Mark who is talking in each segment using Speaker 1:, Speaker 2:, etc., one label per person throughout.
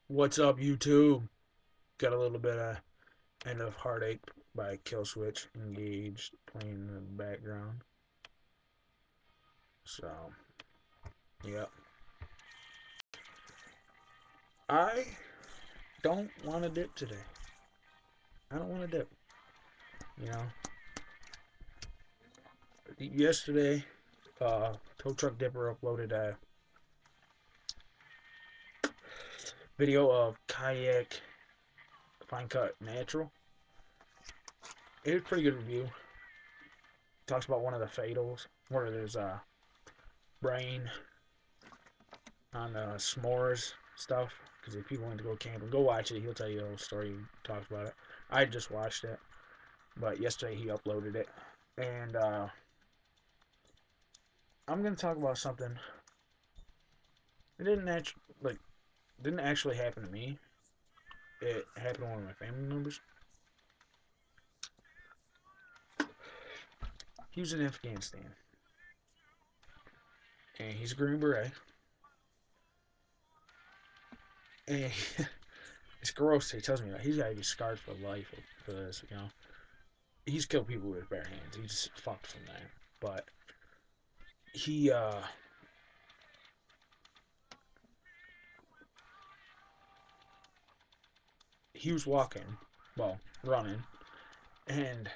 Speaker 1: What's up, YouTube? Got a little bit of End of Heartache by Killswitch Engaged playing in the background. So, yep. I don't want to dip today. I don't want to dip. You know, yesterday, Tow Truck Dipper uploaded a video of Kayak Fine Cut Natural. It was a pretty good review. Talks about one of the fatals where there's a brain on s'mores stuff. Because if people want to go camping, go watch it. He'll tell you the whole story. He talks about it. I just watched it, but yesterday he uploaded it, and I'm gonna talk about something. It didn't actually happen to me. It happened to one of my family members. He was in Afghanistan, and he's a Green Beret. And it's gross. He tells me that he's got to be scarred for life for this. He's killed people with bare hands. He's fucked from that. But he he was walking, well, running, and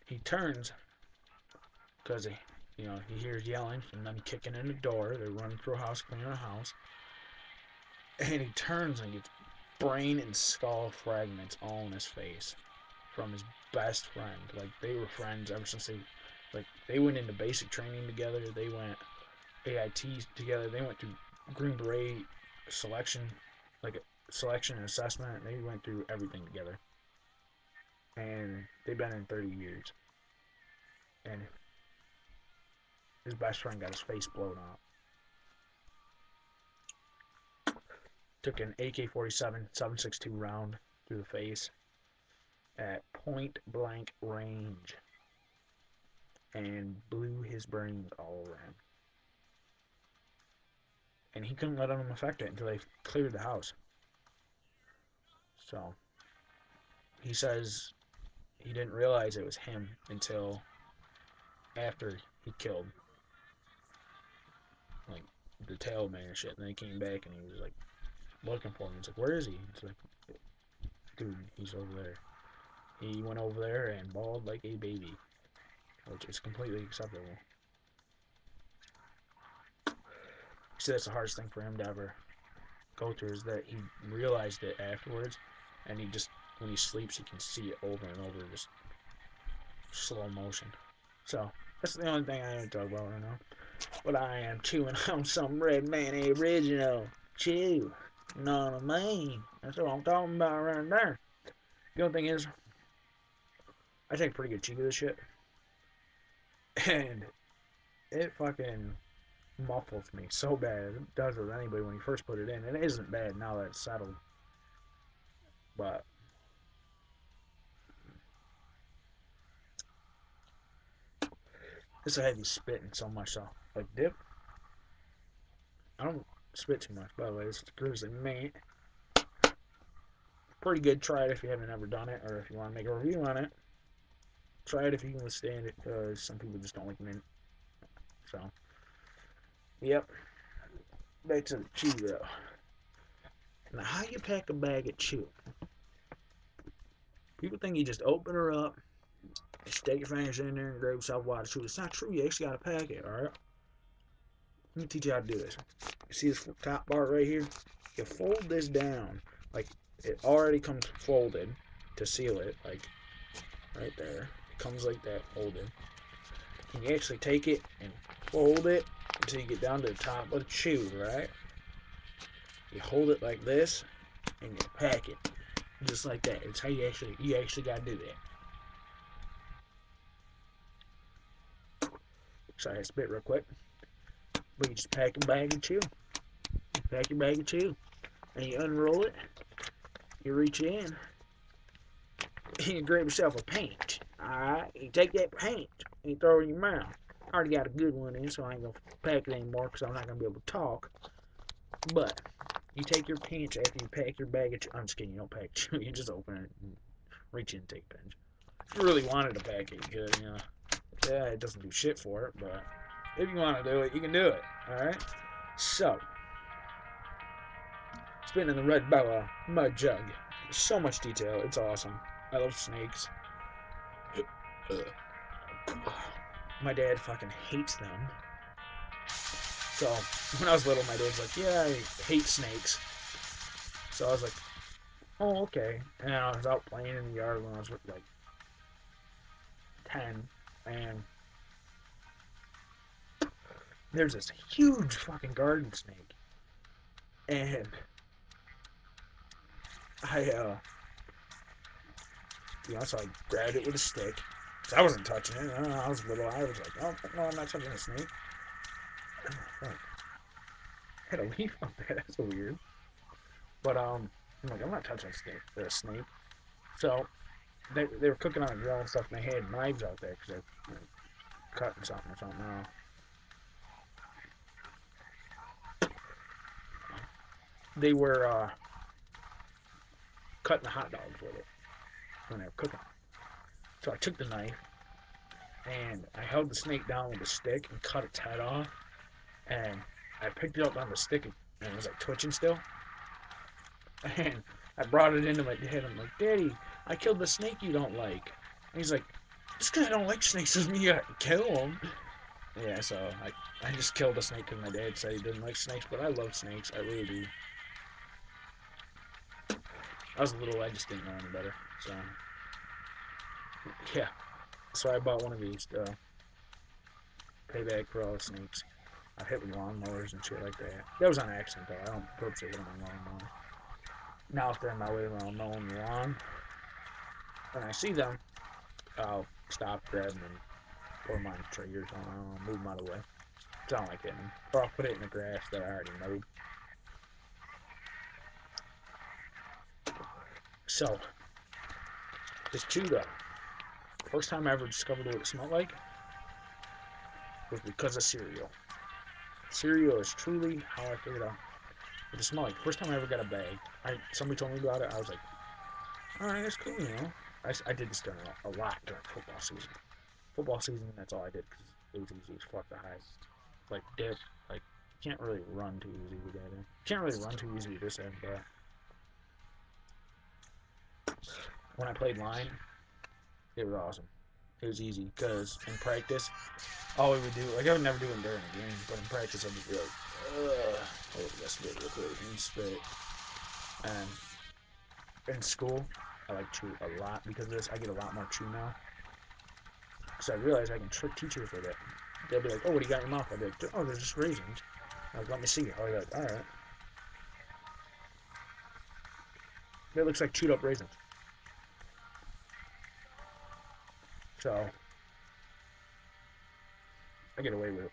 Speaker 1: he turns because he hears yelling and then kicking in the door. They're running through a house, cleaning a house, and he turns and gets brain and skull fragments all in his face from his best friend. Like they were friends ever since they went into basic training together. They went AIT together. They went through Green Beret selection, like a selection and assessment. They went through everything together, and they've been in 30 years. And his best friend got his face blown off. Took an AK-47 7.62 round through the face at point blank range and blew his brains all around. And he couldn't let them affect it until they cleared the house. So he says he didn't realize it was him until after he killed like the tailman and shit. And then he came back and he was like looking for him. He's like, "Where is he?" It's like, "Dude, he's over there." He went over there and bawled like a baby, which is completely acceptable. He said that's the hardest thing for him to ever go through is that he realized it afterwards, and he just when he sleeps he can see it over and over, just slow motion. So that's the only thing I am talk about right now. But I am chewing on some Red Man original. Chew. You know what I mean? That's what I'm talking about right there. The only thing is, I take pretty good cheek of this shit, and it fucking muffles me so bad. It does with anybody when you first put it in. And it isn't bad now that it's settled. But this will have you spitting so much so. Like dip, I don't spit too much, by the way. It's Grizzly Man. Pretty good. Try it if you haven't ever done it, or if you want to make a review on it. Try it if you can withstand it, because some people just don't like mint. So, yep. Back to the chew though. Now, how you pack a bag of chew? People think you just open her up, and stick your fingers in there and grab yourself a water chew. It's not true. You actually got to pack it. All right. Let me teach you how to do this. You see this top part right here? You fold this down like it already comes folded to seal it, like right there. It comes like that folded. And you actually take it and fold it until you get down to the top of the chew, right? You hold it like this and you pack it just like that. It's how you actually gotta do that. Sorry, I spit real quick. But you just pack a bag of chew. Pack your bag of chew. And you unroll it. You reach in. And you grab yourself a paint. Alright? You take that paint and you throw it in your mouth. I already got a good one in, so I ain't gonna pack it anymore because I'm not gonna be able to talk. But you take your pinch after you pack your bag. I'm just kidding. You don't pack. You just open it and reach in and take a pinch. If you really wanted to pack it, you could. You know. Yeah, it doesn't do shit for it, but if you want to do it, you can do it. All right. So, spinning the red Bella mud jug. So much detail. It's awesome. I love snakes. My dad fucking hates them. So when I was little, my dad's like, "Yeah, I hate snakes." So I was like, "Oh, okay." And I was out playing in the yard when I was like 10, and there's this huge fucking garden snake, and I so I grabbed it with a stick. I wasn't touching it. I was little. I was like, "Oh no, I'm not touching a snake." I had a leaf up there. That's so weird. But I'm like, I'm not touching a snake. So they were cooking on a grill and stuff, and they had knives out there because they're cutting something or something. They were cutting the hot dogs with it when they were cooking. So I took the knife and I held the snake down with a stick and cut its head off. And I picked it up on the stick and it was like twitching still. And I brought it into my dad. I'm like, "Daddy, I killed the snake you don't like." And he's like, "Just because I don't like snakes doesn't mean you gotta kill them." Yeah, so I just killed a snake because my dad said he didn't like snakes, but I love snakes. I really do. I was little, I just didn't know any better. So, yeah. So I bought one of these to pay back for all the snakes I hit with lawnmowers and shit like that. That was on accident, though. I don't purposely hit them on lawnmowers. Now, if they're in my way when I'm mowing the lawn, when I see them, I'll stop, grab them, and put them on the triggers. I'll move them out of the way. I don't like hitting them. Or I'll put it in the grass that I already mowed. So, this cheetah, first time I ever discovered what it smelled like was because of cereal. Cereal is truly how I figured out what it smelled like. First time I ever got a bag, somebody told me about it. I was like, all right, that's cool, you know. I did this during a lot during football season. Football season, that's all I did because it was easy as fuck to hide. Like dip, like you can't really run too easy with that. You can't really run too easy with this end, but when I played line, it was awesome. It was easy because in practice, all we would do, like I would never do it during a game, but in practice I'd just be like, ugh, oh, that's spit real quick, and spit. And in school, I like chew a lot because of this. I get a lot more chew now. So I realize I can trick teachers with it. They'll be like, "Oh, what do you got in your mouth?" I'll be like, "Oh, there's just raisins." I'm like, "Let me see." I'll be like, "All right." It looks like chewed up raisins. So I get away with it.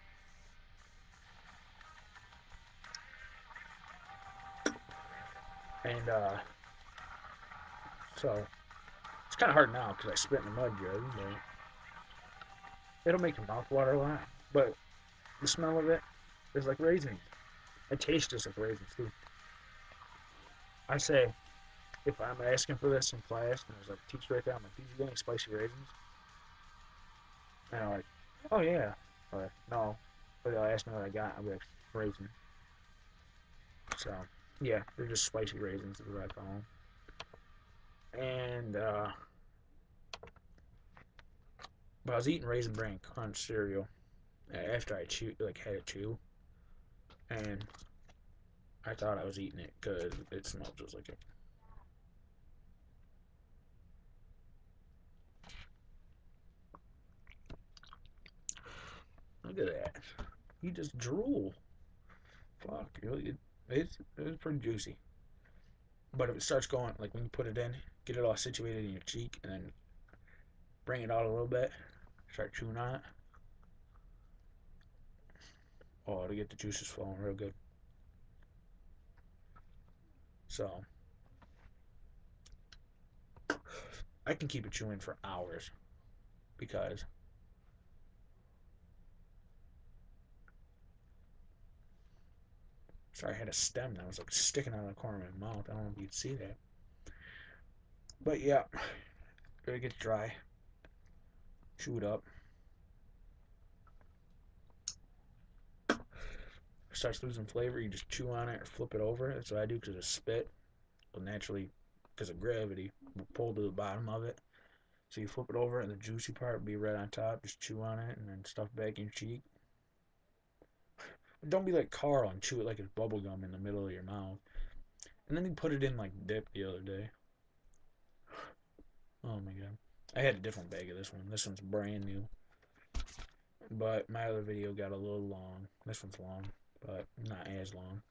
Speaker 1: And so it's kind of hard now because I spit in the mud jug, but it'll make your mouth water a lot. But the smell of it is like raisins. It tastes just like raisins too. I say if I'm asking for this in class and there's like a teacher right there, I'm like, "Did you get any spicy raisins?" And I'm like, "Oh yeah." Or no. But they'll ask me what I got. I'll be like, "Raisins." So yeah, they're just spicy raisins is what I call them. And but I was eating Raisin Bran Crunch cereal after I had it chew, and I thought I was eating it because it smelled just like it. Look at that. You just drool. Fuck, it's pretty juicy. But if it starts going, like when you put it in, get it all situated in your cheek, and then bring it out a little bit, start chewing on it. Oh, to get the juices flowing real good. So I can keep it chewing for hours because Sorry, I had a stem that was like sticking out of the corner of my mouth. I don't know if you'd see that. But yeah, it gets dry. Chew it up. Starts losing flavor. You just chew on it or flip it over. That's what I do because the spit will naturally, because of gravity, will pull to the bottom of it. So you flip it over and the juicy part will be right on top. Just chew on it and then stuff back in your cheek. But don't be like Carl and chew it like it's bubble gum in the middle of your mouth. And then he put it in like dip the other day. Oh my god. I had a different bag of this one. This one's brand new. But my other video got a little long. This one's long, but not as long.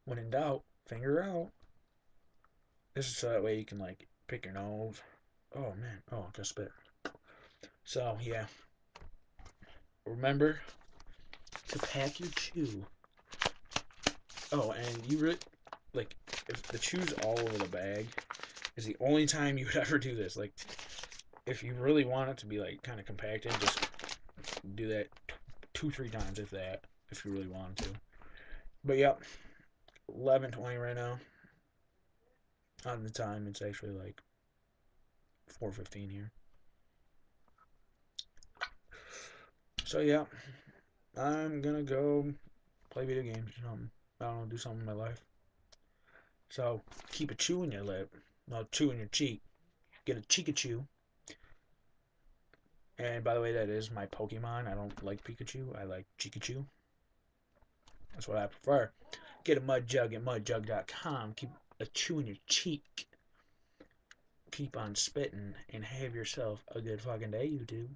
Speaker 1: When in doubt, finger out. This is so that way you can like pick your nose. Oh man. Oh, just spit. So yeah. Remember to pack your chew. Oh, and you really like if the chew's all over the bag is the only time you would ever do this. Like if you really want it to be like kind of compacted, just do that 2-3 times if that. If you really want to. But yep, 11:20 right now. On the time, it's actually like 4:15 here. So yeah, I'm gonna go play video games or something. I don't know, do something in my life. So keep a chew in your lip, no chew in your cheek. Get a Chikachu. And by the way, that is my Pokemon. I don't like Pikachu. I like Chikachu. That's what I prefer. Get a mud jug at mudjug.com. Keep a chew in your cheek. Keep on spitting and have yourself a good fucking day, YouTube.